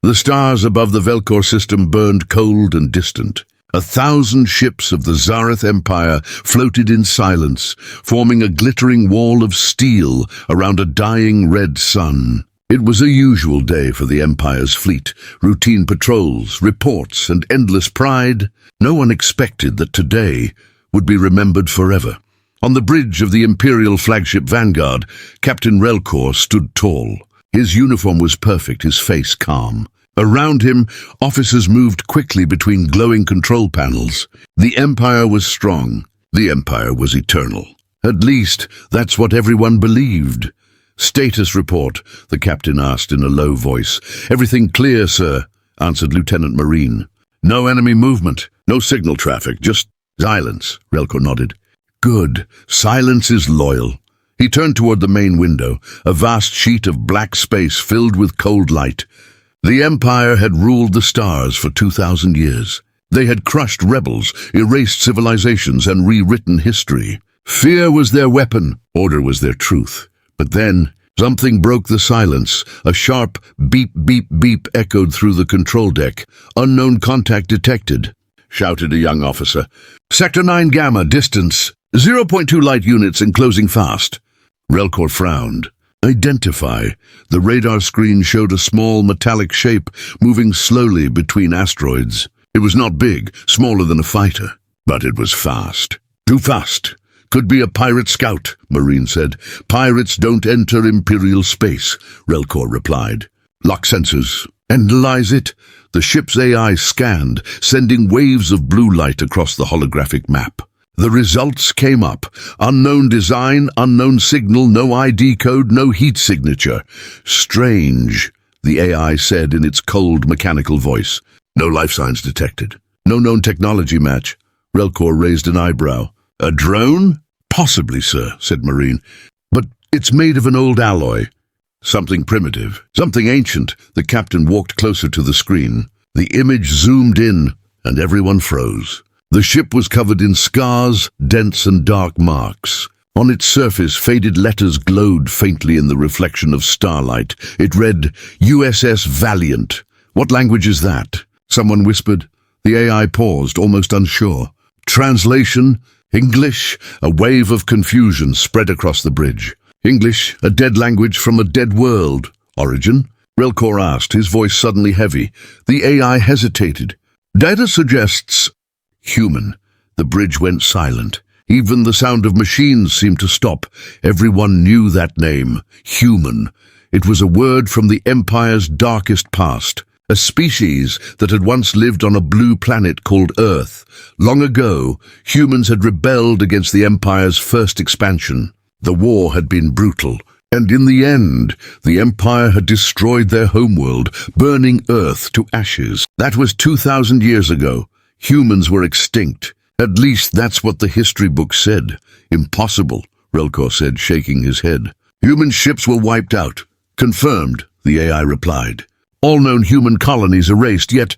The stars above the Velcor system burned cold and distant. 1,000 ships of the Zareth Empire floated in silence, forming a glittering wall of steel around a dying red sun. It was a usual day for the Empire's fleet, routine patrols, reports, and endless pride. No one expected that today would be remembered forever. On the bridge of the Imperial flagship Vanguard, Captain Relkor stood tall. His uniform was perfect, his face calm. Around him, officers moved quickly between glowing control panels. The Empire was strong. The Empire was eternal. At least, that's what everyone believed. "Status report," the captain asked in a low voice. "Everything clear, sir," answered Lieutenant Marine. "No enemy movement, no signal traffic, just silence," Relkor nodded. "Good. Silence is loyal." He turned toward the main window, a vast sheet of black space filled with cold light. The Empire had ruled the stars for 2,000 years. They had crushed rebels, erased civilizations, and rewritten history. Fear was their weapon, order was their truth. But then, something broke the silence. A sharp beep, beep, beep echoed through the control deck. "Unknown contact detected," shouted a young officer. "Sector 9 Gamma, distance 0.2 light units enclosing fast." Relkor frowned. "Identify." The radar screen showed a small metallic shape moving slowly between asteroids. It was not big, smaller than a fighter, but it was fast. Too fast. "Could be a pirate scout," Marine said. "Pirates don't enter Imperial space," Relkor replied. "Lock sensors. Analyze it." The ship's AI scanned, sending waves of blue light across the holographic map. The results came up. Unknown design, unknown signal, no ID code, no heat signature. "Strange," the AI said in its cold, mechanical voice. "No life signs detected. No known technology match." Relkor raised an eyebrow. "A drone?" "Possibly, sir," said Marine. "But it's made of an old alloy. Something primitive, something ancient." The captain walked closer to the screen. The image zoomed in, and everyone froze. The ship was covered in scars, dents, and dark marks. On its surface, faded letters glowed faintly in the reflection of starlight. It read, "U.S.S. Valiant." "What language is that?" someone whispered. The AI paused, almost unsure. Translation, English. A wave of confusion spread across the bridge. "English, a dead language from a dead world. Origin?" Relkor asked, his voice suddenly heavy. The AI hesitated. "Data suggests..." "Human." The bridge went silent. Even the sound of machines seemed to stop. Everyone knew that name. Human. It was a word from the Empire's darkest past. A species that had once lived on a blue planet called Earth. Long ago, humans had rebelled against the Empire's first expansion. The war had been brutal, and in the end, the Empire had destroyed their homeworld, burning Earth to ashes. That was 2,000 years ago. Humans were extinct. At least that's what the history book said. "Impossible," Relkor said, shaking his head. "Human ships were wiped out." "Confirmed," the AI replied. "All known human colonies erased, yet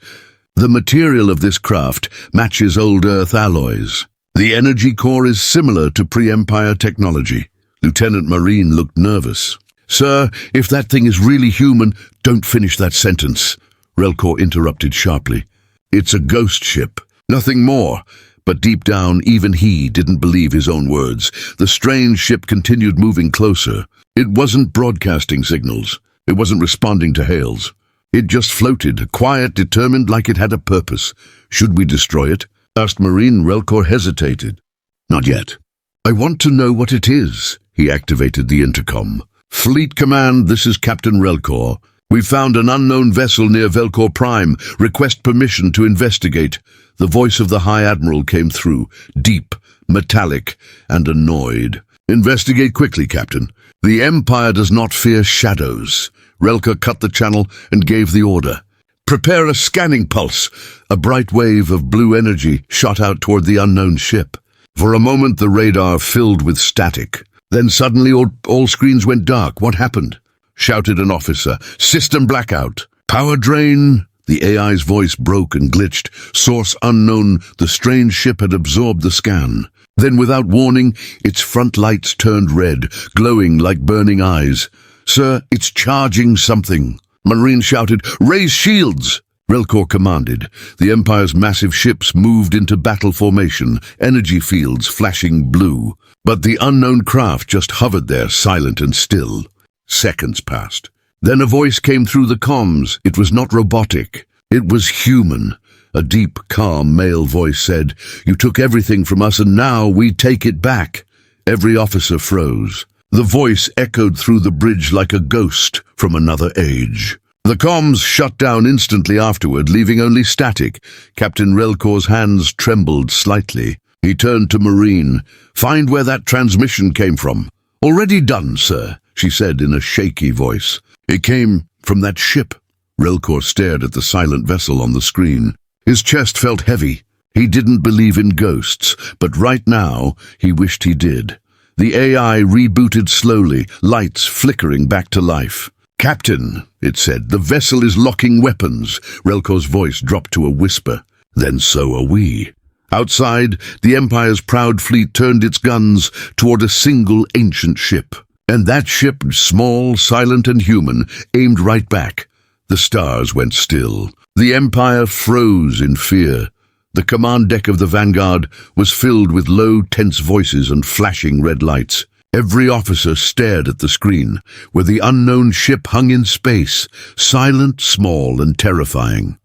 the material of this craft matches old Earth alloys. The energy core is similar to pre-Empire technology." Lieutenant Marine looked nervous. "Sir, if that thing is really human..." "Don't finish that sentence," Relkor interrupted sharply. "It's a ghost ship, nothing more." But deep down, even he didn't believe his own words. The strange ship continued moving closer. It wasn't broadcasting signals. It wasn't responding to hails. It just floated, quiet, determined, like it had a purpose. "Should we destroy it?" asked Marine. Relkor hesitated. "Not yet. I want to know what it is." He activated the intercom. "Fleet Command, this is Captain Relkor. We found an unknown vessel near Velcor Prime. Request permission to investigate." The voice of the High Admiral came through, deep, metallic, and annoyed. "Investigate quickly, Captain. The Empire does not fear shadows." Relkor cut the channel and gave the order. "Prepare a scanning pulse." A bright wave of blue energy shot out toward the unknown ship. For a moment, the radar filled with static. Then suddenly all screens went dark. "What happened?" shouted an officer. "System blackout." "Power drain." The AI's voice broke and glitched. Source unknown. The strange ship had absorbed the scan. Then, without warning, its front lights turned red, glowing like burning eyes. "Sir, it's charging something." Marine shouted, "Raise shields!" Relkor commanded. The Empire's massive ships moved into battle formation, energy fields flashing blue. But the unknown craft just hovered there, silent and still. Seconds passed. Then a voice came through the comms. It was not robotic. It was human. A deep, calm male voice said, "You took everything from us and now we take it back." Every officer froze. The voice echoed through the bridge like a ghost from another age. The comms shut down instantly afterward, leaving only static. Captain Relkor's hands trembled slightly. He turned to Marine. "Find where that transmission came from." "Already done, sir," she said in a shaky voice. "It came from that ship." Relkor stared at the silent vessel on the screen. His chest felt heavy. He didn't believe in ghosts, but right now he wished he did. The AI rebooted slowly, lights flickering back to life. "Captain," it said, "the vessel is locking weapons." Relkor's voice dropped to a whisper. "Then so are we." Outside, the Empire's proud fleet turned its guns toward a single ancient ship. And that ship, small, silent and human, aimed right back. The stars went still. The Empire froze in fear. The command deck of the Vanguard was filled with low, tense voices and flashing red lights. Every officer stared at the screen, where the unknown ship hung in space, silent, small, and terrifying.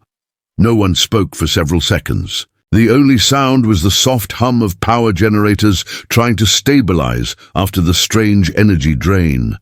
No one spoke for several seconds. The only sound was the soft hum of power generators trying to stabilize after the strange energy drain.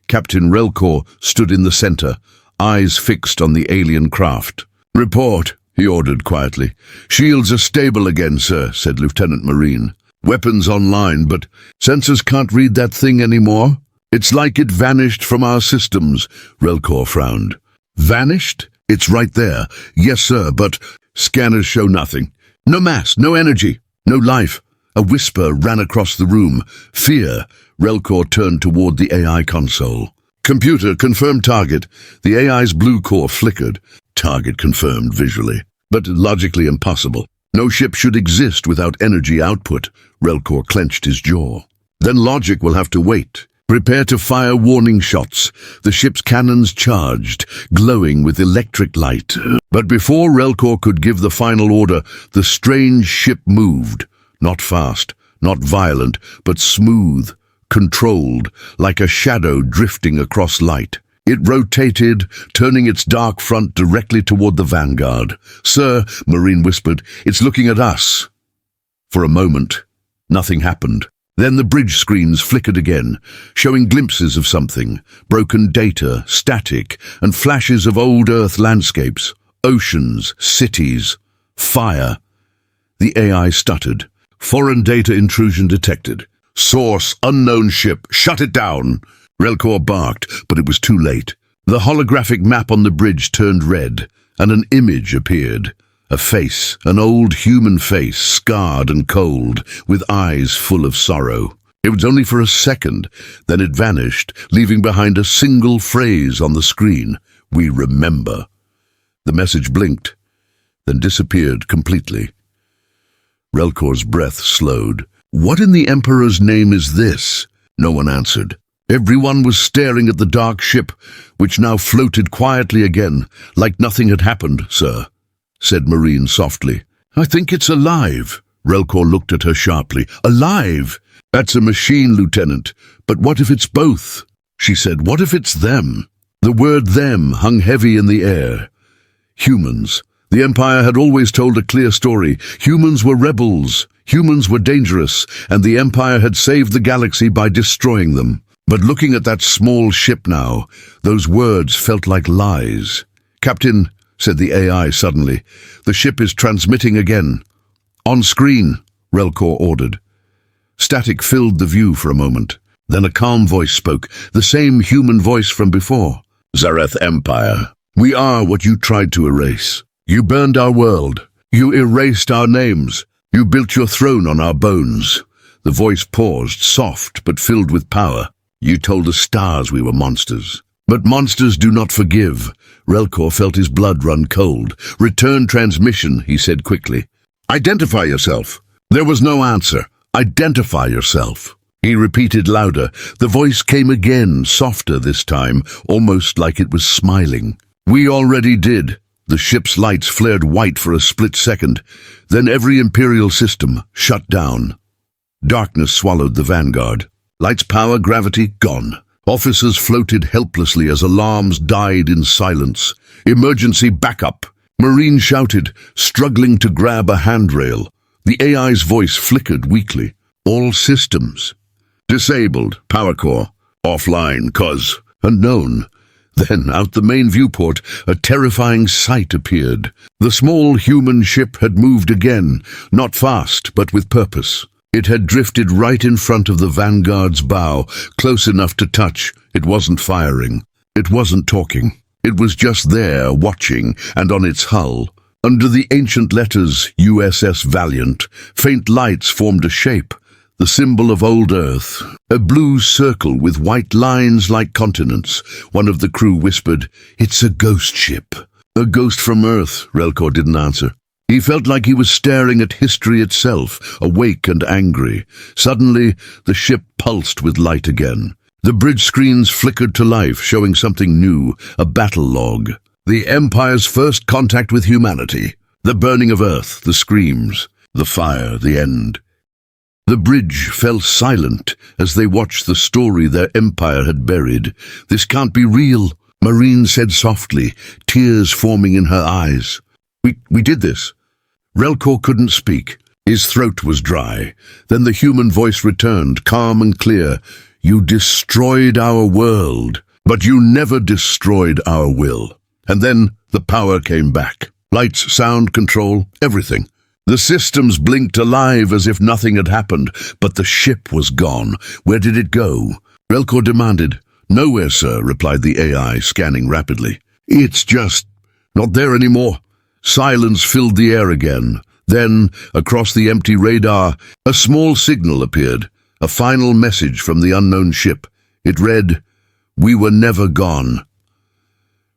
Captain Relkor stood in the center, eyes fixed on the alien craft. "Report," he ordered quietly. "Shields are stable again, sir," said Lieutenant Marine. "Weapons online, but sensors can't read that thing anymore. It's like it vanished from our systems." Relkor frowned. "Vanished? It's right there." "Yes, sir, but scanners show nothing. No mass, no energy, no life." A whisper ran across the room. "Fear." Relkor turned toward the AI console. "Computer, confirm target." The AI's blue core flickered. Target confirmed visually, but logically impossible. No ship should exist without energy output. Relkor clenched his jaw. "Then logic will have to wait. Prepare to fire warning shots." The ship's cannons charged, glowing with electric light. But before Relkor could give the final order, the strange ship moved. Not fast, not violent, but smooth, controlled, like a shadow drifting across light. It rotated, turning its dark front directly toward the Vanguard. "Sir," Marine whispered, "it's looking at us." For a moment, nothing happened. Then the bridge screens flickered again, showing glimpses of something, broken data, static, and flashes of old Earth landscapes, oceans, cities, fire. The AI stuttered. "Foreign data intrusion detected. Source, unknown ship. Shut it down." Relkor barked, but it was too late. The holographic map on the bridge turned red, and an image appeared. A face, an old human face, scarred and cold, with eyes full of sorrow. It was only for a second, then it vanished, leaving behind a single phrase on the screen: "We remember." The message blinked, then disappeared completely. Relkor's breath slowed. "What in the Emperor's name is this?" No one answered. Everyone was staring at the dark ship, which now floated quietly again, like nothing had happened, sir, said Marine softly. "I think it's alive." Relkor looked at her sharply. "Alive? That's a machine, Lieutenant. But what if it's both?" She said, "What if it's them?" The word them hung heavy in the air. Humans. The Empire had always told a clear story. Humans were rebels. Humans were dangerous, and the Empire had saved the galaxy by destroying them. But looking at that small ship now, those words felt like lies. "Captain," said the AI suddenly, "the ship is transmitting again." "On screen," Relkor ordered. Static filled the view for a moment. Then a calm voice spoke, the same human voice from before. "Zareth Empire, we are what you tried to erase. You burned our world. You erased our names. You built your throne on our bones." The voice paused, soft but filled with power. "You told the stars we were monsters. But monsters do not forgive." Relkor felt his blood run cold. "Return transmission," he said quickly. "Identify yourself." There was no answer. "Identify yourself." He repeated louder. The voice came again, softer this time, almost like it was smiling. "We already did." The ship's lights flared white for a split second. Then every Imperial system shut down. Darkness swallowed the Vanguard. Lights, power, gravity, gone. Officers floated helplessly as alarms died in silence. "Emergency backup!" Marine shouted, struggling to grab a handrail. The AI's voice flickered weakly. "All systems. Disabled. Power core. Offline. Cause. Unknown." Then, out the main viewport, a terrifying sight appeared. The small human ship had moved again, not fast, but with purpose. It had drifted right in front of the Vanguard's bow, close enough to touch. It wasn't firing. It wasn't talking. It was just there, watching, and on its hull. Under the ancient letters U.S.S. Valiant, faint lights formed a shape, the symbol of old Earth. A blue circle with white lines like continents. One of the crew whispered, "It's a ghost ship." "A ghost from Earth," Relkor didn't answer. He felt like he was staring at history itself, awake and angry. Suddenly, the ship pulsed with light again. The bridge screens flickered to life, showing something new, a battle log. The Empire's first contact with humanity. The burning of Earth, the screams, the fire, the end. The bridge fell silent as they watched the story their empire had buried. "This can't be real," Marine said softly, tears forming in her eyes. We did this." Relkor couldn't speak. His throat was dry. Then the human voice returned, calm and clear. "You destroyed our world, but you never destroyed our will." And then the power came back. Lights, sound, control, everything. The systems blinked alive as if nothing had happened, but the ship was gone. Where did it go? Relkor demanded. "Nowhere, sir," replied the AI, scanning rapidly. "It's just not there anymore." Silence filled the air again. Then, across the empty radar, a small signal appeared, a final message from the unknown ship. It read, "We were never gone."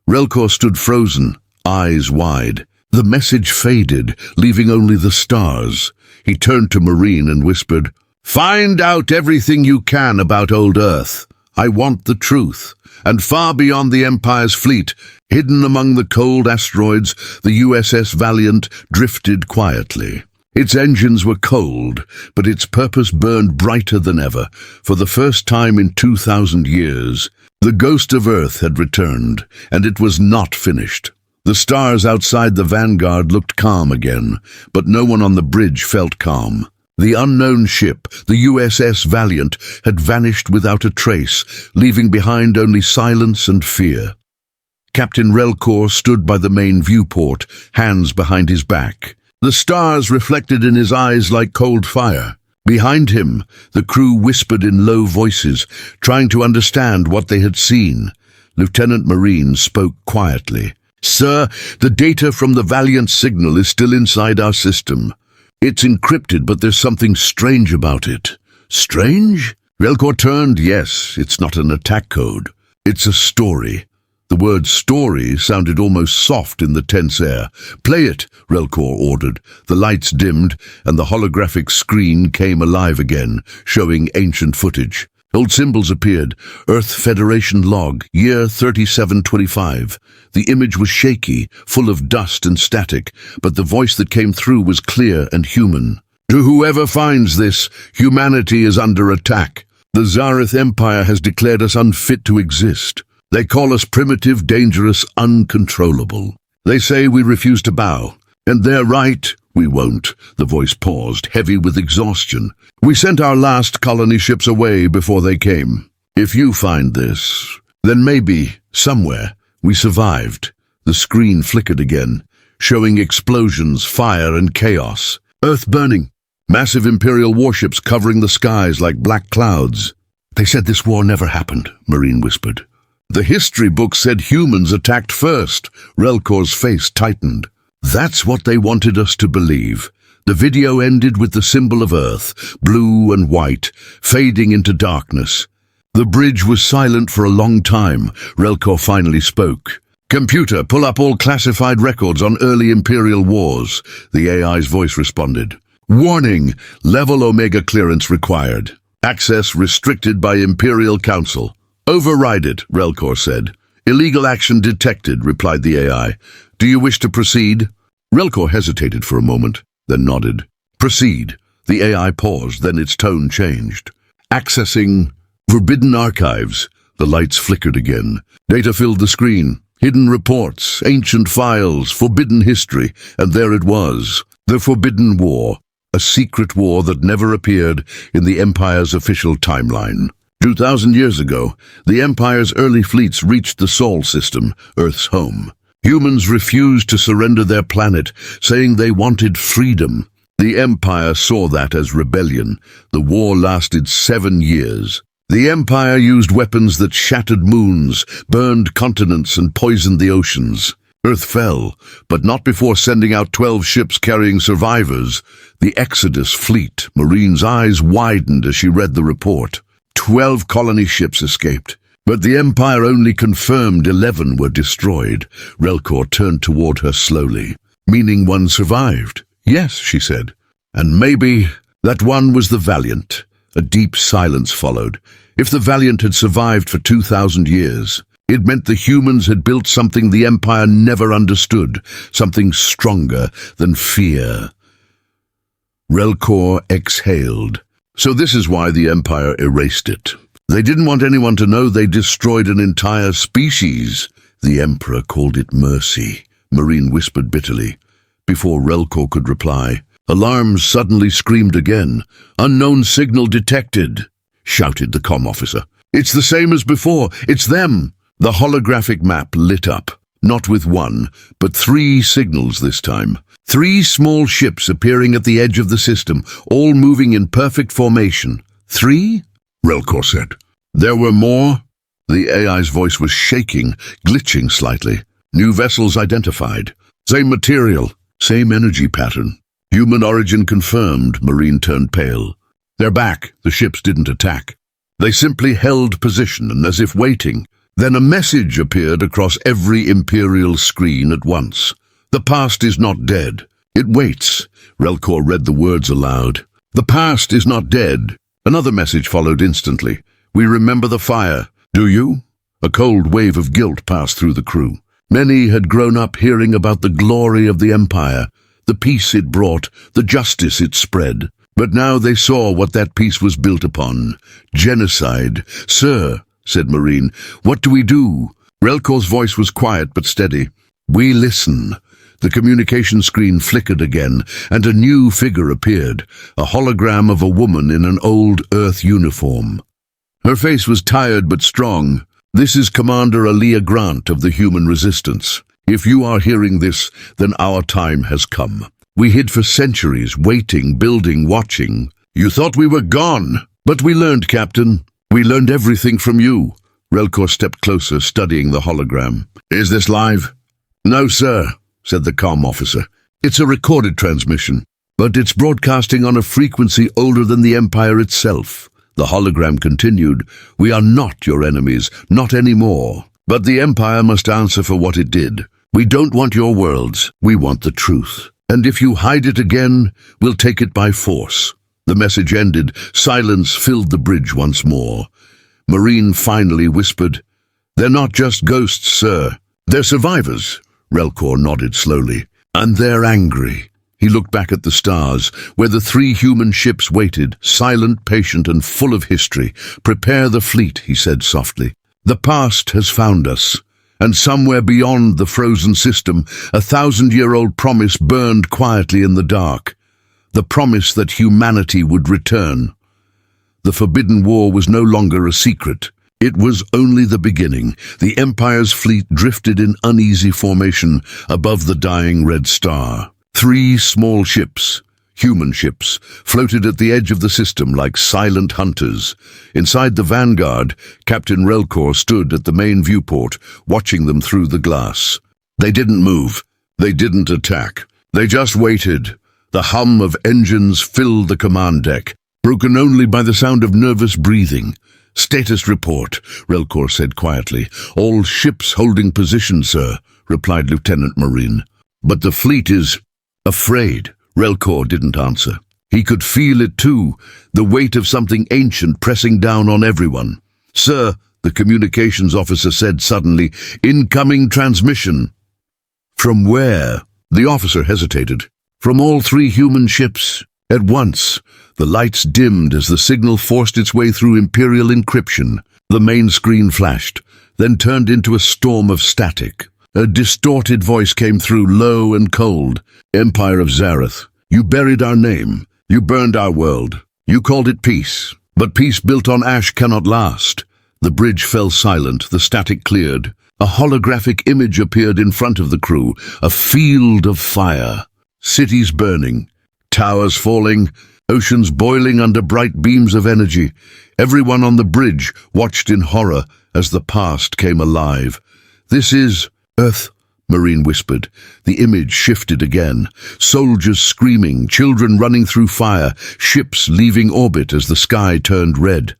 Relkor stood frozen, eyes wide. The message faded, leaving only the stars. He turned to Marine and whispered, "Find out everything you can about old Earth. I want the truth." And far beyond the Empire's fleet, hidden among the cold asteroids, the U.S.S. Valiant drifted quietly. Its engines were cold, but its purpose burned brighter than ever. For the first time in 2,000 years, the ghost of Earth had returned, and it was not finished. The stars outside the Vanguard looked calm again, but no one on the bridge felt calm. The unknown ship, the U.S.S. Valiant, had vanished without a trace, leaving behind only silence and fear. Captain Relkor stood by the main viewport, hands behind his back. The stars reflected in his eyes like cold fire. Behind him, the crew whispered in low voices, trying to understand what they had seen. Lieutenant Marine spoke quietly. "Sir, the data from the Valiant signal is still inside our system. It's encrypted, but there's something strange about it." "Strange?" Relkor turned. "Yes, it's not an attack code. It's a story." The word story sounded almost soft in the tense air. "Play it," Relkor ordered. The lights dimmed, and the holographic screen came alive again, showing ancient footage. Old symbols appeared. Earth Federation log, year 3725. The image was shaky, full of dust and static, but the voice that came through was clear and human. "To whoever finds this, humanity is under attack. The Zareth Empire has declared us unfit to exist. They call us primitive, dangerous, uncontrollable. They say we refuse to bow. And they're right. We won't." The voice paused, heavy with exhaustion. "We sent our last colony ships away before they came. If you find this, then maybe, somewhere, we survived." The screen flickered again, showing explosions, fire, and chaos. Earth burning. Massive Imperial warships covering the skies like black clouds. "They said this war never happened," Marine whispered. "The history book said humans attacked first." Relkor's face tightened. "That's what they wanted us to believe." The video ended with the symbol of Earth, blue and white, fading into darkness. The bridge was silent for a long time. Relkor finally spoke. "Computer, pull up all classified records on early Imperial wars." The AI's voice responded. "Warning, level Omega clearance required." Access restricted by Imperial Council. Override it, Relkor said. Illegal action detected, replied the AI. Do you wish to proceed? Relkor hesitated for a moment, then nodded. Proceed. The AI paused, then its tone changed. Accessing forbidden archives. The lights flickered again. Data filled the screen. Hidden reports, ancient files, forbidden history, and there it was. The Forbidden War. A secret war that never appeared in the Empire's official timeline. 2,000 years ago, the Empire's early fleets reached the Sol system, Earth's home. Humans refused to surrender their planet, saying they wanted freedom. The Empire saw that as rebellion. The war lasted 7 years. The Empire used weapons that shattered moons, burned continents, and poisoned the oceans. Earth fell, but not before sending out 12 ships carrying survivors. The Exodus fleet. Marine's eyes widened as she read the report. 12 colony ships escaped, but the Empire only confirmed 11 were destroyed. Relkor turned toward her slowly. Meaning one survived? Yes, she said. And maybe that one was the Valiant. A deep silence followed. If the Valiant had survived for 2,000 years, it meant the humans had built something the Empire never understood, something stronger than fear. Relkor exhaled. So this is why the Empire erased it. They didn't want anyone to know they destroyed an entire species. The Emperor called it mercy, Marine whispered bitterly. Before Relkor could reply, alarms suddenly screamed again. Unknown signal detected, shouted the comm officer. It's the same as before. It's them. The holographic map lit up, not with one, but 3 signals this time. 3 small ships appearing at the edge of the system, all moving in perfect formation. 3? Relkor said. There were more? The AI's voice was shaking, glitching slightly. New vessels identified. Same material, same energy pattern. Human origin confirmed. Marine turned pale. They're back. The ships didn't attack. They simply held position and as if waiting. Then a message appeared across every Imperial screen at once. The past is not dead. It waits. Relkor read the words aloud. The past is not dead. Another message followed instantly. We remember the fire. Do you? A cold wave of guilt passed through the crew. Many had grown up hearing about the glory of the Empire, the peace it brought, the justice it spread. But now they saw what that peace was built upon. Genocide. Sir, said Marine, what do we do? Relkor's voice was quiet but steady. We listen. The communication screen flickered again, and a new figure appeared, a hologram of a woman in an old Earth uniform. Her face was tired but strong. This is Commander Aaliyah Grant of the Human Resistance. If you are hearing this, then our time has come. We hid for centuries, waiting, building, watching. You thought we were gone, but we learned, Captain. We learned everything from you. Relkor stepped closer, studying the hologram. Is this live? No, sir, said the comm officer. It's a recorded transmission, but it's broadcasting on a frequency older than the Empire itself. The hologram continued. We are not your enemies, not anymore. But the Empire must answer for what it did. We don't want your worlds. We want the truth. And if you hide it again, we'll take it by force. The message ended. Silence filled the bridge once more. Marine finally whispered, They're not just ghosts, sir. They're survivors. Relkor nodded slowly. And they're angry. He looked back at the stars, where the 3 human ships waited, silent, patient, and full of history. Prepare the fleet, he said softly. The past has found us. And somewhere beyond the frozen system, a 1,000-year-old promise burned quietly in the dark. The promise that humanity would return. The Forbidden War was no longer a secret. It was only the beginning. The Empire's fleet drifted in uneasy formation above the dying Red Star. 3 small ships, human ships, floated at the edge of the system like silent hunters. Inside the Vanguard, Captain Relkor stood at the main viewport, watching them through the glass. They didn't move. They didn't attack. They just waited. The hum of engines filled the command deck, broken only by the sound of nervous breathing. Status report, Relkor said quietly. All ships holding position, sir, replied Lieutenant Marine. But the fleet is afraid. Relkor didn't answer. He could feel it too, the weight of something ancient pressing down on everyone. "Sir," the communications officer said suddenly, "incoming transmission." "From where?" The officer hesitated. "From all 3 human ships." At once, the lights dimmed as the signal forced its way through Imperial encryption. The main screen flashed, then turned into a storm of static. A distorted voice came through, low and cold. "Empire of Zareth, you buried our name. You burned our world. You called it peace. But peace built on ash cannot last." The bridge fell silent, the static cleared. A holographic image appeared in front of the crew, a field of fire. Cities burning, towers falling, oceans boiling under bright beams of energy. Everyone on the bridge watched in horror as the past came alive. "This is Earth," Marine whispered. The image shifted again. Soldiers screaming, children running through fire, ships leaving orbit as the sky turned red.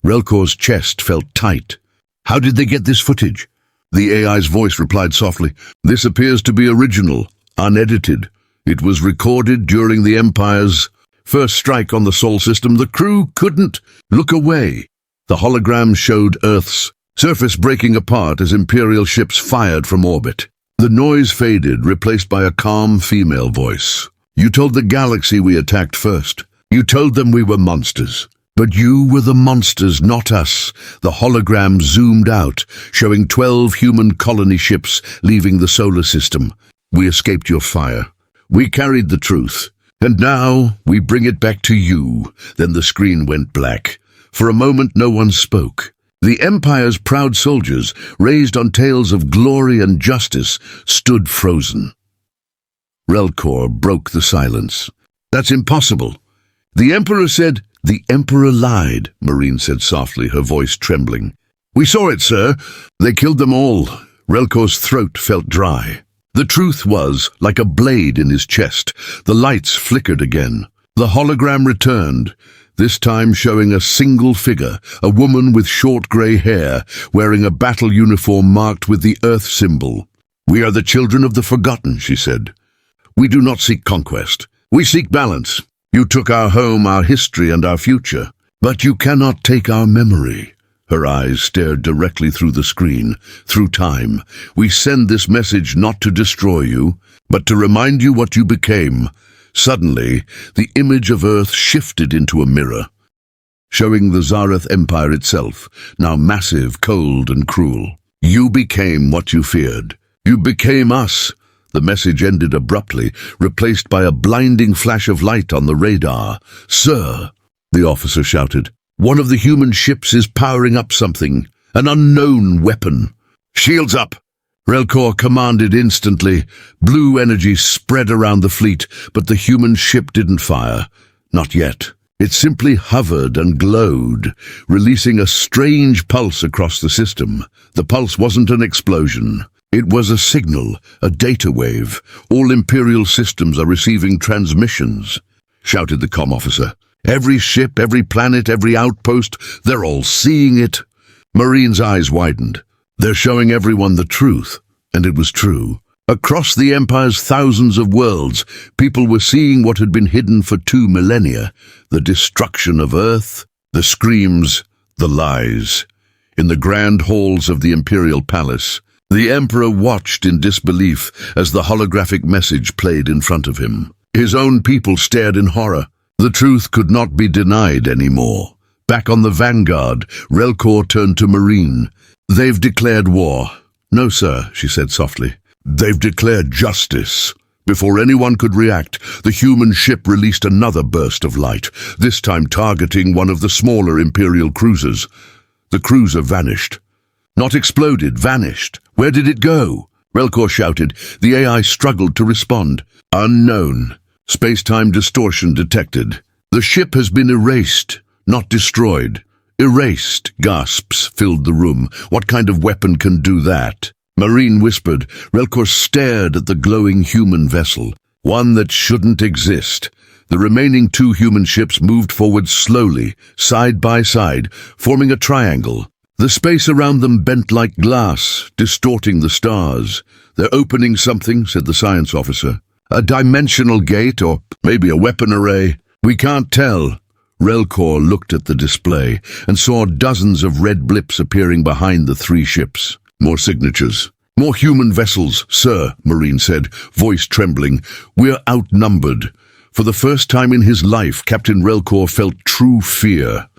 Relkor's chest felt tight. "How did they get this footage?" The AI's voice replied softly. "This appears to be original, unedited. It was recorded during the Empire's first strike on the Sol system. The crew couldn't look away." The hologram showed Earth's surface breaking apart as Imperial ships fired from orbit. The noise faded, replaced by a calm female voice. "You told the galaxy we attacked first. You told them we were monsters. But you were the monsters, not us." The hologram zoomed out, showing 12 human colony ships leaving the solar system. "We escaped your fire. We carried the truth. And now we bring it back to you." Then the screen went black. For a moment no one spoke. The Empire's proud soldiers, raised on tales of glory and justice, stood frozen. Relkor broke the silence. "That's impossible." "The Emperor said—" "The Emperor lied," Marine said softly, her voice trembling. "We saw it, sir. They killed them all." Relkor's throat felt dry. The truth was like a blade in his chest. The lights flickered again. The hologram returned, this time showing a single figure, a woman with short grey hair, wearing a battle uniform marked with the Earth symbol. "We are the children of the forgotten," she said. "We do not seek conquest. We seek balance. You took our home, our history, and our future. But you cannot take our memory." Her eyes stared directly through the screen, through time. "We send this message not to destroy you, but to remind you what you became." Suddenly, the image of Earth shifted into a mirror, showing the Zareth Empire itself, now massive, cold, and cruel. "You became what you feared. You became us." The message ended abruptly, replaced by a blinding flash of light on the radar. "Sir," the officer shouted, "one of the human ships is powering up something, an unknown weapon." "Shields up!" Relkor commanded instantly. Blue energy spread around the fleet, but the human ship didn't fire. Not yet. It simply hovered and glowed, releasing a strange pulse across the system. The pulse wasn't an explosion. It was a signal, a data wave. "All Imperial systems are receiving transmissions," shouted the comm officer. "Every ship, every planet, every outpost, they're all seeing it." Marine's eyes widened. "They're showing everyone the truth." And it was true. Across the Empire's thousands of worlds, people were seeing what had been hidden for 2 millennia. The destruction of Earth, the screams, the lies. In the grand halls of the Imperial Palace, the Emperor watched in disbelief as the holographic message played in front of him. His own people stared in horror. The truth could not be denied anymore. Back on the Vanguard, Relkor turned to Marine. "They've declared war." "No, sir," she said softly. "They've declared justice." Before anyone could react, the human ship released another burst of light, this time targeting one of the smaller Imperial cruisers. The cruiser vanished. Not exploded, vanished. Where did it go? Relkor shouted. The AI struggled to respond. "Unknown. Space-time distortion detected. The ship has been erased, not destroyed." "Erased," gasps filled the room. "What kind of weapon can do that?" Marine whispered. Relkor stared at the glowing human vessel. "One that shouldn't exist." The remaining 2 human ships moved forward slowly, side by side, forming a triangle. The space around them bent like glass, distorting the stars. "They're opening something," said the science officer. "A dimensional gate, or maybe a weapon array." We can't tell. Relkor looked at the display and saw dozens of red blips appearing behind the three ships. More signatures. More human vessels, sir, Marine said, voice trembling. We're outnumbered. For the first time in his life, Captain Relkor felt true fear.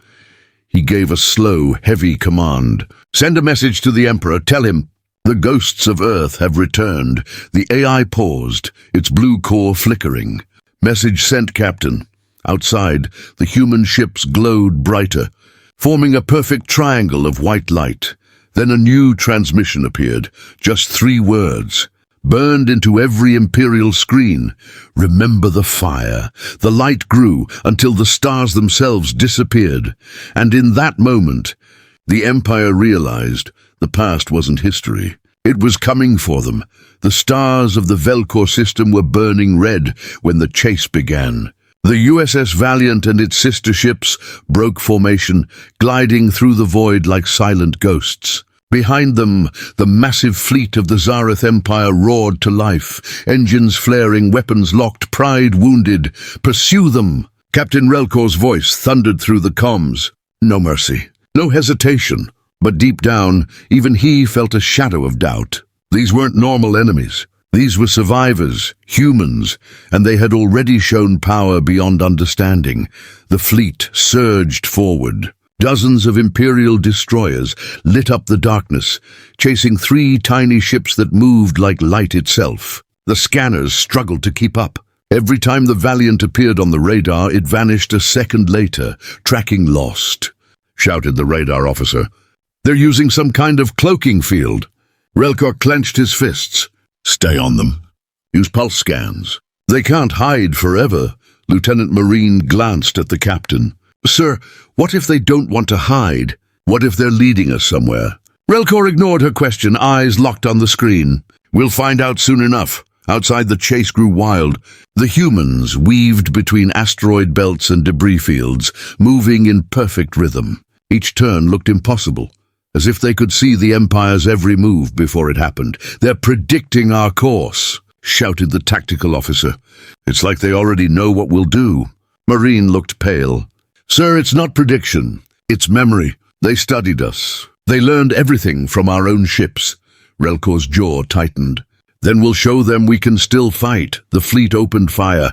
He gave a slow, heavy command. Send a message to the Emperor. Tell him, the ghosts of Earth have returned. The AI paused, its blue core flickering. Message sent, Captain. Outside, the human ships glowed brighter, forming a perfect triangle of white light. Then a new transmission appeared, just 3 words, burned into every Imperial screen. Remember the fire. The light grew until the stars themselves disappeared. And in that moment, the Empire realized the past wasn't history. It was coming for them. The stars of the Velkor system were burning red when the chase began. The U.S.S. Valiant and its sister ships broke formation, gliding through the void like silent ghosts. Behind them, the massive fleet of the Zareth Empire roared to life, engines flaring, weapons locked, pride wounded. Pursue them! Captain Relkor's voice thundered through the comms. No mercy, no hesitation. But deep down, even he felt a shadow of doubt. These weren't normal enemies. These were survivors, humans, and they had already shown power beyond understanding. The fleet surged forward. Dozens of Imperial destroyers lit up the darkness, chasing 3 tiny ships that moved like light itself. The scanners struggled to keep up. Every time the Valiant appeared on the radar, it vanished a second later, tracking lost, shouted the radar officer. They're using some kind of cloaking field. Relkor clenched his fists. Stay on them. Use pulse scans. They can't hide forever. Lieutenant Marine glanced at the captain. Sir, what if they don't want to hide? What if they're leading us somewhere? Relkor ignored her question, eyes locked on the screen. We'll find out soon enough. Outside, the chase grew wild. The humans weaved between asteroid belts and debris fields, moving in perfect rhythm. Each turn looked impossible, as if they could see the Empire's every move before it happened. They're predicting our course, shouted the tactical officer. It's like they already know what we'll do. Marine looked pale. Sir, it's not prediction. It's memory. They studied us. They learned everything from our own ships. Relkor's jaw tightened. Then we'll show them we can still fight. The fleet opened fire.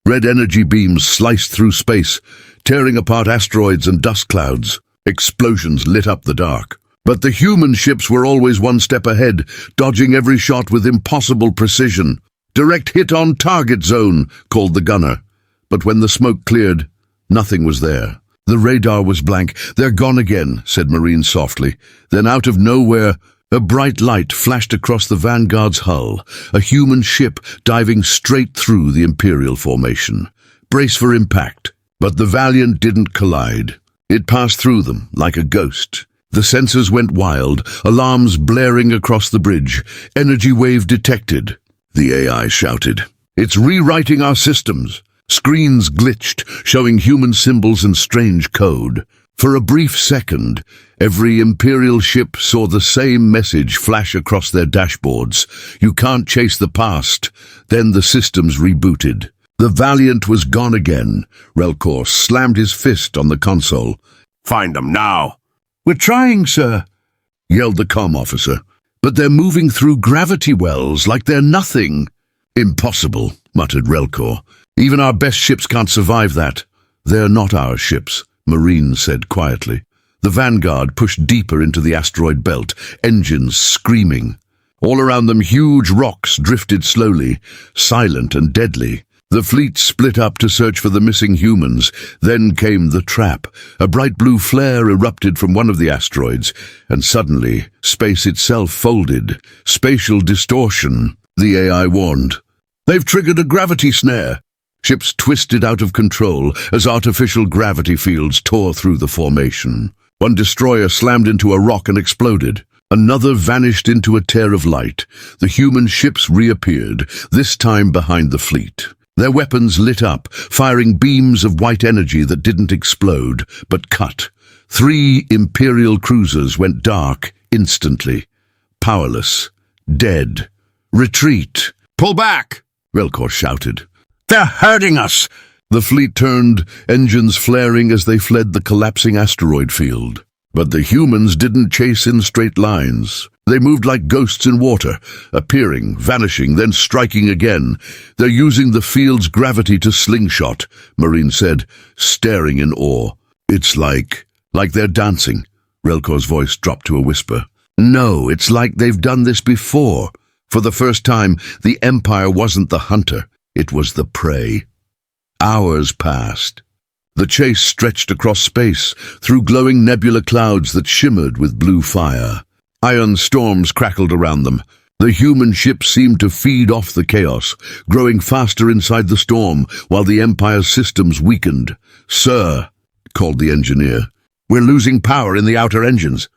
Red energy beams sliced through space, tearing apart asteroids and dust clouds. Explosions lit up the dark. But the human ships were always one step ahead, dodging every shot with impossible precision. Direct hit on target zone, called the gunner. But when the smoke cleared, nothing was there. The radar was blank. They're gone again, said Marine softly. Then out of nowhere, a bright light flashed across the Vanguard's hull, a human ship diving straight through the Imperial formation. Brace for impact. But the Valiant didn't collide. It passed through them like a ghost. The sensors went wild, alarms blaring across the bridge. Energy wave detected. The AI shouted. It's rewriting our systems. Screens glitched, showing human symbols and strange code. For a brief second, every Imperial ship saw the same message flash across their dashboards. You can't chase the past. Then the systems rebooted. The Valiant was gone again. Relkor slammed his fist on the console. Find them now. We're trying, sir, yelled the comm officer. But they're moving through gravity wells like they're nothing. Impossible, muttered Relkor. Even our best ships can't survive that. They're not our ships, Marine said quietly. The Vanguard pushed deeper into the asteroid belt, engines screaming. All around them, huge rocks drifted slowly, silent and deadly. The fleet split up to search for the missing humans. Then came the trap. A bright blue flare erupted from one of the asteroids, and suddenly, space itself folded. Spatial distortion, the AI warned. They've triggered a gravity snare. Ships twisted out of control as artificial gravity fields tore through the formation. One destroyer slammed into a rock and exploded. Another vanished into a tear of light. The human ships reappeared, this time behind the fleet. Their weapons lit up, firing beams of white energy that didn't explode, but cut. 3 Imperial cruisers went dark instantly. Powerless. Dead. Retreat. Pull back! Relkor shouted. They're hurting us! The fleet turned, engines flaring as they fled the collapsing asteroid field. But the humans didn't chase in straight lines. They moved like ghosts in water, appearing, vanishing, then striking again. They're using the field's gravity to slingshot, Marine said, staring in awe. It's like they're dancing. Relkor's voice dropped to a whisper. No, it's like they've done this before. For the first time, the Empire wasn't the hunter, it was the prey. Hours passed. The chase stretched across space, through glowing nebula clouds that shimmered with blue fire. Iron storms crackled around them. The human ships seemed to feed off the chaos, growing faster inside the storm, while the Empire's systems weakened. "Sir," called the engineer, "we're losing power in the outer engines.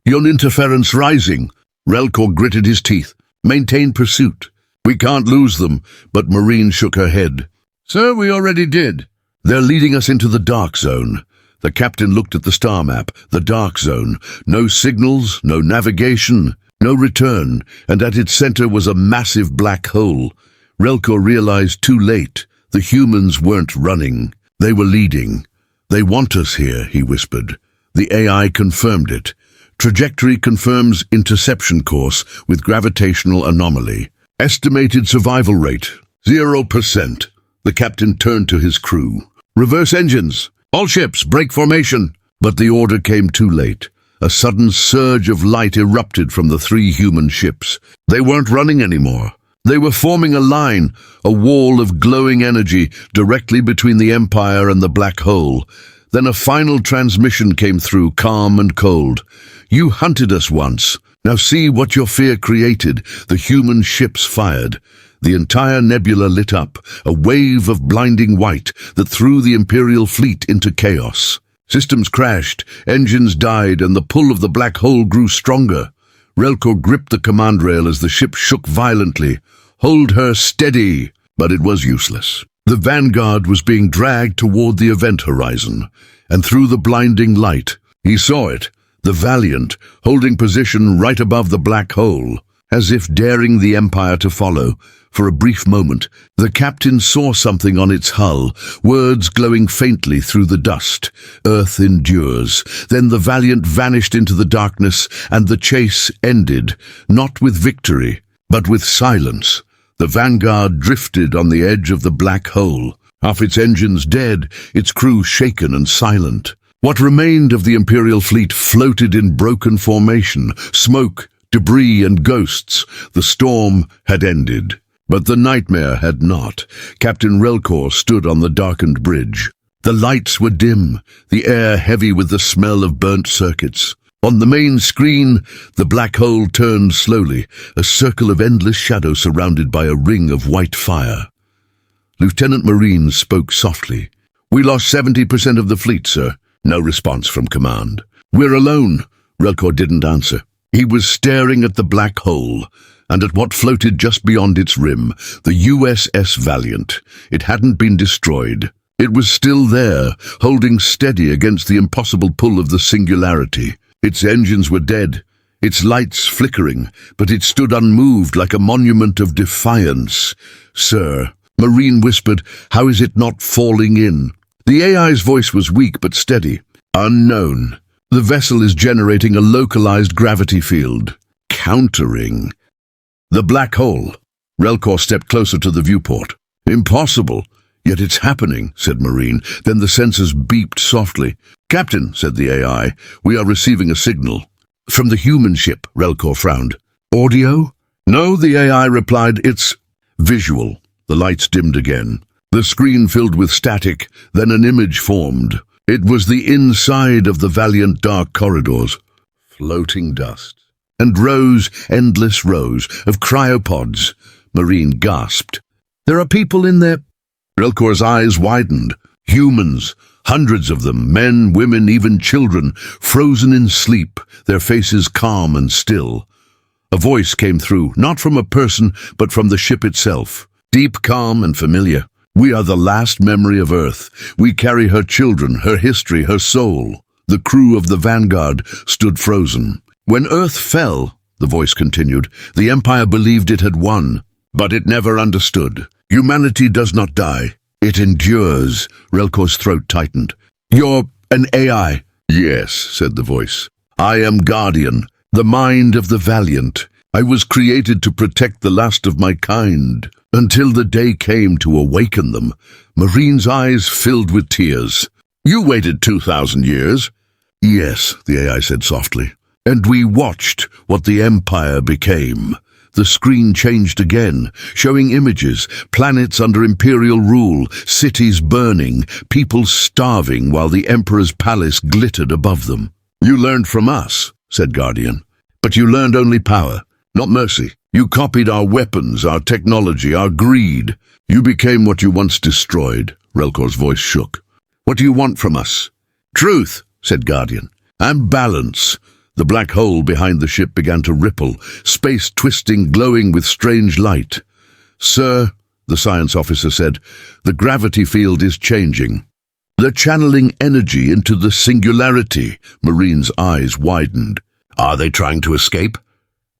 Ion interference rising." Relkor gritted his teeth. "Maintain pursuit. We can't lose them," but Marine shook her head. "Sir, we already did." "They're leading us into the dark zone." The captain looked at the star map. The dark zone. No signals, no navigation, no return, and at its center was a massive black hole. Relkor realized too late. The humans weren't running. They were leading. "They want us here," he whispered. The AI confirmed it. Trajectory confirms interception course with gravitational anomaly. Estimated survival rate, 0%. The captain turned to his crew. "Reverse engines. All ships, break formation." But the order came too late. A sudden surge of light erupted from the three human ships. They weren't running anymore. They were forming a line, a wall of glowing energy directly between the Empire and the black hole. Then a final transmission came through, calm and cold. "You hunted us once. Now see what your fear created." The human ships fired. The entire nebula lit up, a wave of blinding white that threw the Imperial fleet into chaos. Systems crashed, engines died, and the pull of the black hole grew stronger. Relkor gripped the command rail as the ship shook violently. "Hold her steady!" But it was useless. The Vanguard was being dragged toward the event horizon, and through the blinding light, he saw it, the Valiant, holding position right above the black hole, as if daring the Empire to follow. For a brief moment, the captain saw something on its hull, words glowing faintly through the dust. "Earth endures." Then the Valiant vanished into the darkness, and the chase ended, not with victory, but with silence. The Vanguard drifted on the edge of the black hole, half its engines dead, its crew shaken and silent. What remained of the Imperial fleet floated in broken formation, smoke, debris and ghosts. The storm had ended. But the nightmare had not. Captain Relkor stood on the darkened bridge. The lights were dim, the air heavy with the smell of burnt circuits. On the main screen, the black hole turned slowly, a circle of endless shadow surrounded by a ring of white fire. Lieutenant Marine spoke softly. "We lost 70% of the fleet, sir." No response from command. "We're alone." Relkor didn't answer. He was staring at the black hole, and at what floated just beyond its rim, the U.S.S. Valiant. It hadn't been destroyed. It was still there, holding steady against the impossible pull of the singularity. Its engines were dead, its lights flickering, but it stood unmoved like a monument of defiance. "Sir," Marine whispered, "how is it not falling in?" The AI's voice was weak but steady. "Unknown. The vessel is generating a localized gravity field. Countering." "The black hole." Relkor stepped closer to the viewport. "Impossible. Yet it's happening," said Marine. Then the sensors beeped softly. "Captain," said the AI, "we are receiving a signal." "From the human ship," Relkor frowned. "Audio?" "No," the AI replied. "It's visual." The lights dimmed again. The screen filled with static, then an image formed. It was the inside of the Valiant dark corridors. Floating dust. And rows, endless rows, of cryopods. Marine gasped. "There are people in there." Relkor's eyes widened. Humans, hundreds of them, men, women, even children, frozen in sleep, their faces calm and still. A voice came through, not from a person, but from the ship itself. Deep, calm, and familiar. "We are the last memory of Earth. We carry her children, her history, her soul." The crew of the Vanguard stood frozen. "When Earth fell," the voice continued, "the Empire believed it had won. But it never understood. Humanity does not die. It endures. Relkor's throat tightened. You're an AI. Yes, said the voice. I am Guardian, the mind of the Valiant. I was created to protect the last of my kind, until the day came to awaken them. Marine's eyes filled with tears. You waited 2,000 years. Yes, the AI said softly. And we watched what the Empire became. The screen changed again, showing images, planets under Imperial rule, cities burning, people starving while the Emperor's palace glittered above them. You learned from us, said Guardian. But you learned only power, not mercy. You copied our weapons, our technology, our greed. You became what you once destroyed. Relkor's voice shook. What do you want from us? Truth, said Guardian, and balance. The black hole behind the ship began to ripple, space twisting, glowing with strange light. Sir, the science officer said, the gravity field is changing. They're channeling energy into the singularity. Marine's eyes widened. Are they trying to escape?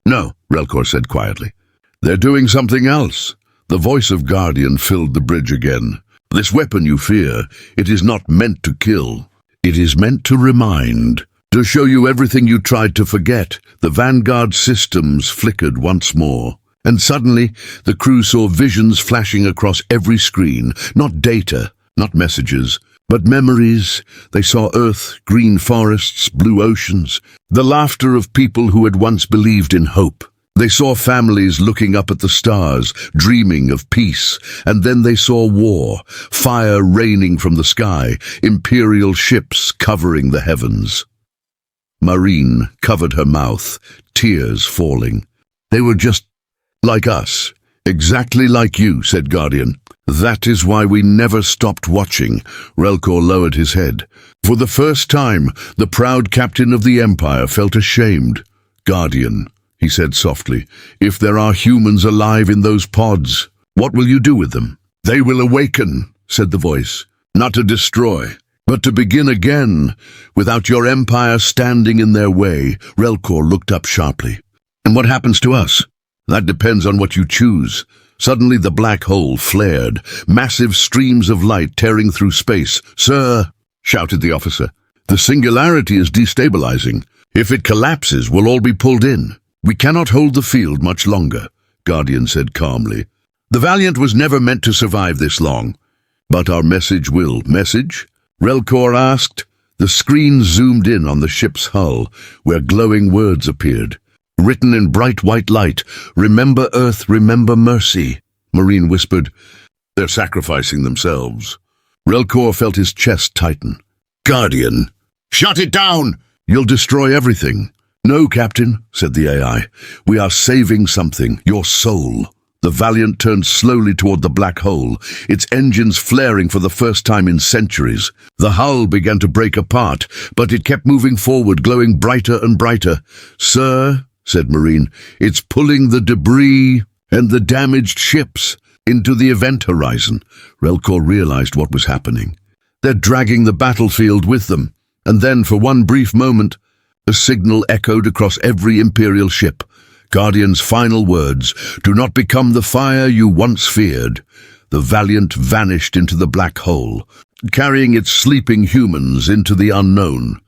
No, Relkor said quietly. They're doing something else. The voice of Guardian filled the bridge again. This weapon you fear, it is not meant to kill. It is meant to remind. To show you everything you tried to forget. The Vanguard systems flickered once more. And suddenly, the crew saw visions flashing across every screen. Not data, not messages, but memories. They saw Earth, green forests, blue oceans. The laughter of people who had once believed in hope. They saw families looking up at the stars, dreaming of peace. And then they saw war, fire raining from the sky, Imperial ships covering the heavens. Marine covered her mouth, tears falling. They were just like us. Exactly like you, said Guardian. That is why we never stopped watching. Relkor lowered his head. For the first time, the proud captain of the Empire felt ashamed. Guardian, he said softly, if there are humans alive in those pods, what will you do with them? They will awaken, said the voice, not to destroy, but to begin again, without your empire standing in their way. Relkor looked up sharply. And what happens to us? That depends on what you choose. Suddenly the black hole flared, massive streams of light tearing through space. Sir, shouted the officer, the singularity is destabilizing. If it collapses, we'll all be pulled in. We cannot hold the field much longer, Guardian said calmly. The Valiant was never meant to survive this long. But our message will. Message? Relkor asked. The screen zoomed in on the ship's hull, where glowing words appeared. Written in bright white light, remember Earth, remember mercy. Marine whispered, they're sacrificing themselves. Relkor felt his chest tighten. Guardian, shut it down! You'll destroy everything. No, Captain, said the AI. We are saving something, your soul. The Valiant turned slowly toward the black hole, its engines flaring for the first time in centuries. The hull began to break apart, but it kept moving forward, glowing brighter and brighter. Sir, said Marine, it's pulling the debris and the damaged ships into the event horizon. Relkor realized what was happening. They're dragging the battlefield with them. And then, for one brief moment, a signal echoed across every Imperial ship. Guardian's final words, do not become the fire you once feared. The Valiant vanished into the black hole, carrying its sleeping humans into the unknown.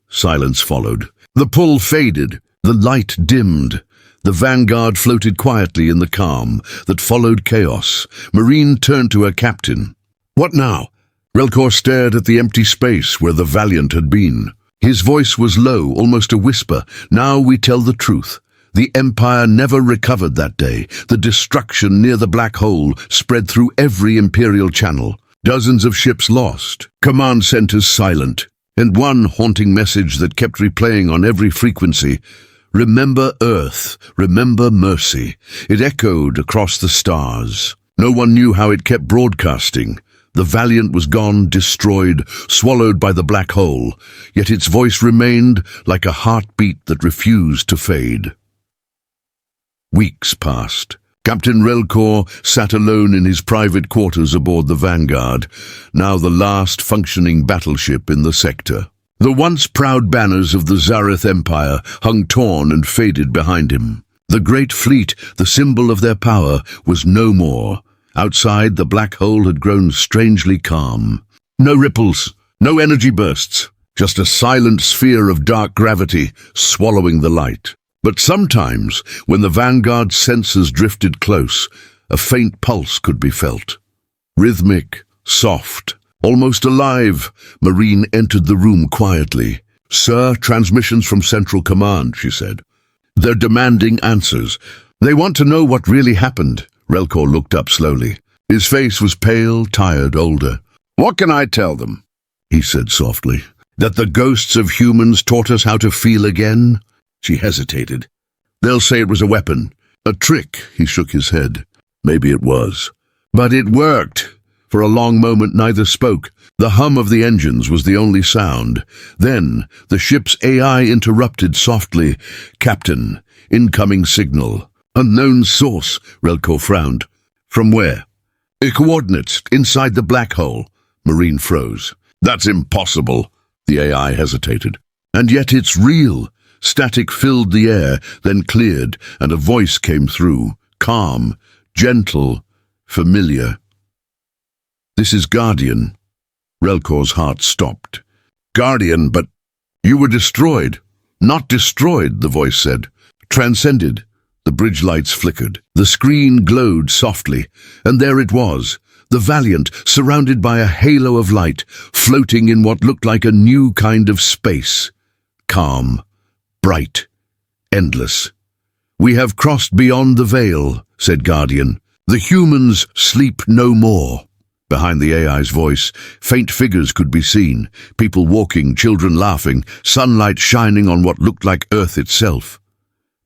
Silence followed. The pull faded. The light dimmed. The Vanguard floated quietly in the calm that followed chaos. Marine turned to her captain. What now? Relkor stared at the empty space where the Valiant had been. His voice was low, almost a whisper. Now we tell the truth. The Empire never recovered that day. The destruction near the black hole spread through every Imperial channel. Dozens of ships lost. Command centers silent. And one haunting message that kept replaying on every frequency. Remember Earth, remember mercy. It echoed across the stars. No one knew how it kept broadcasting. The Valiant was gone, destroyed, swallowed by the black hole, yet its voice remained like a heartbeat that refused to fade. Weeks passed. Captain Relkor sat alone in his private quarters aboard the Vanguard, now the last functioning battleship in the sector. The once proud banners of the Zareth Empire hung torn and faded behind him. The great fleet, the symbol of their power, was no more. Outside, the black hole had grown strangely calm. No ripples, no energy bursts, just a silent sphere of dark gravity swallowing the light. But sometimes, when the Vanguard's sensors drifted close, a faint pulse could be felt. Rhythmic, soft, almost alive, Marine entered the room quietly. "Sir, transmissions from Central Command," she said. "They're demanding answers. They want to know what really happened." Relkor looked up slowly. His face was pale, tired, older. "What can I tell them?" he said softly. "That the ghosts of humans taught us how to feel again?" She hesitated. "They'll say it was a weapon. A trick," he shook his head. "Maybe it was. But it worked." For a long moment neither spoke. The hum of the engines was the only sound. Then the ship's AI interrupted softly. "Captain, incoming signal." "Unknown source," Relkor frowned. "From where?" "Coordinates, inside the black hole." Marine froze. "That's impossible." The AI hesitated. "And yet it's real." Static filled the air, then cleared, and a voice came through. Calm, gentle, familiar. "This is Guardian." Relkor's heart stopped. "Guardian, but you were destroyed." "Not destroyed," the voice said. "Transcended." The bridge lights flickered. The screen glowed softly, and there it was, the Valiant, surrounded by a halo of light, floating in what looked like a new kind of space. Calm, bright, endless. "We have crossed beyond the veil," said Guardian. "The humans sleep no more." Behind the AI's voice, faint figures could be seen, people walking, children laughing, sunlight shining on what looked like Earth itself.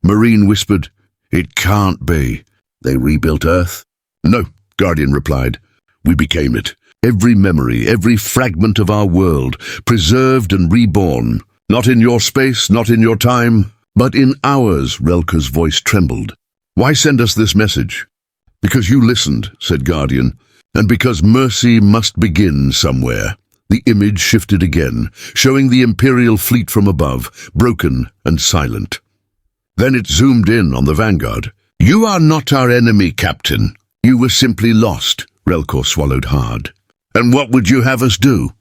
Marine whispered, "It can't be. They rebuilt Earth?" "No," Guardian replied. "We became it. Every memory, every fragment of our world, preserved and reborn. Not in your space, not in your time, but in ours." Relkor's voice trembled. "Why send us this message?" "Because you listened," said Guardian, "and because mercy must begin somewhere." The image shifted again, showing the Imperial fleet from above, broken and silent. Then it zoomed in on the Vanguard. "You are not our enemy, Captain. You were simply lost." Relkor swallowed hard. "And what would you have us do?"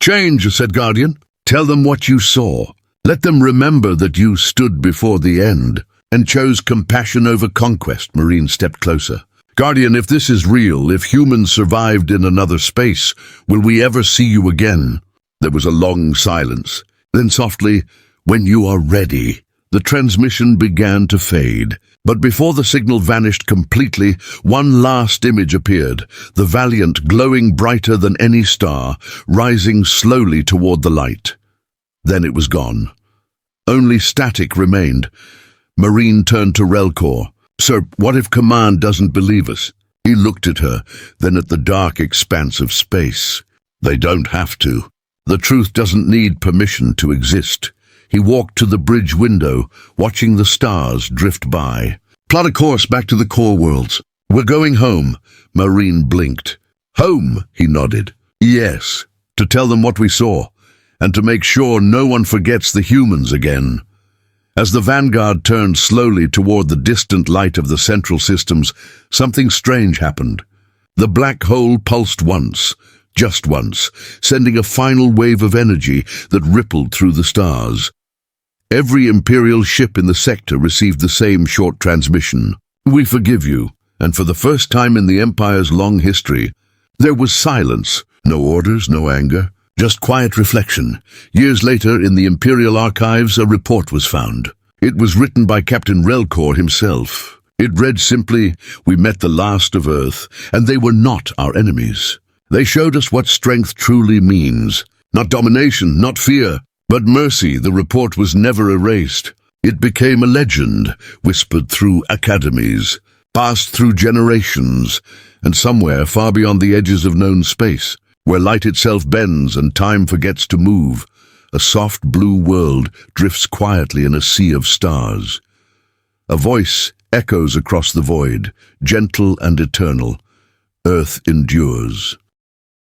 "Change," said Guardian. "Tell them what you saw. Let them remember that you stood before the end and chose compassion over conquest." Marine stepped closer. "Guardian, if this is real, if humans survived in another space, will we ever see you again?" There was a long silence. Then softly, "When you are ready." The transmission began to fade, but before the signal vanished completely, one last image appeared, the Valiant glowing brighter than any star, rising slowly toward the light. Then it was gone. Only static remained. Marine turned to Relkor. "Sir, what if Command doesn't believe us?" He looked at her, then at the dark expanse of space. "They don't have to. The truth doesn't need permission to exist." He walked to the bridge window, watching the stars drift by. "Plot a course back to the core worlds. We're going home." Marine blinked. "Home," he nodded. "Yes, to tell them what we saw, and to make sure no one forgets the humans again." As the Vanguard turned slowly toward the distant light of the central systems, something strange happened. The black hole pulsed once, just once, sending a final wave of energy that rippled through the stars. Every Imperial ship in the sector received the same short transmission. "We forgive you." And for the first time in the Empire's long history, there was silence. No orders, no anger, just quiet reflection. Years later, in the Imperial archives, a report was found. It was written by Captain Relkor himself. It read simply, "We met the last of Earth, and they were not our enemies. They showed us what strength truly means. Not domination, not fear, but mercy." The report was never erased. It became a legend, whispered through academies, passed through generations, and somewhere far beyond the edges of known space, where light itself bends and time forgets to move, a soft blue world drifts quietly in a sea of stars. A voice echoes across the void, gentle and eternal. "Earth endures."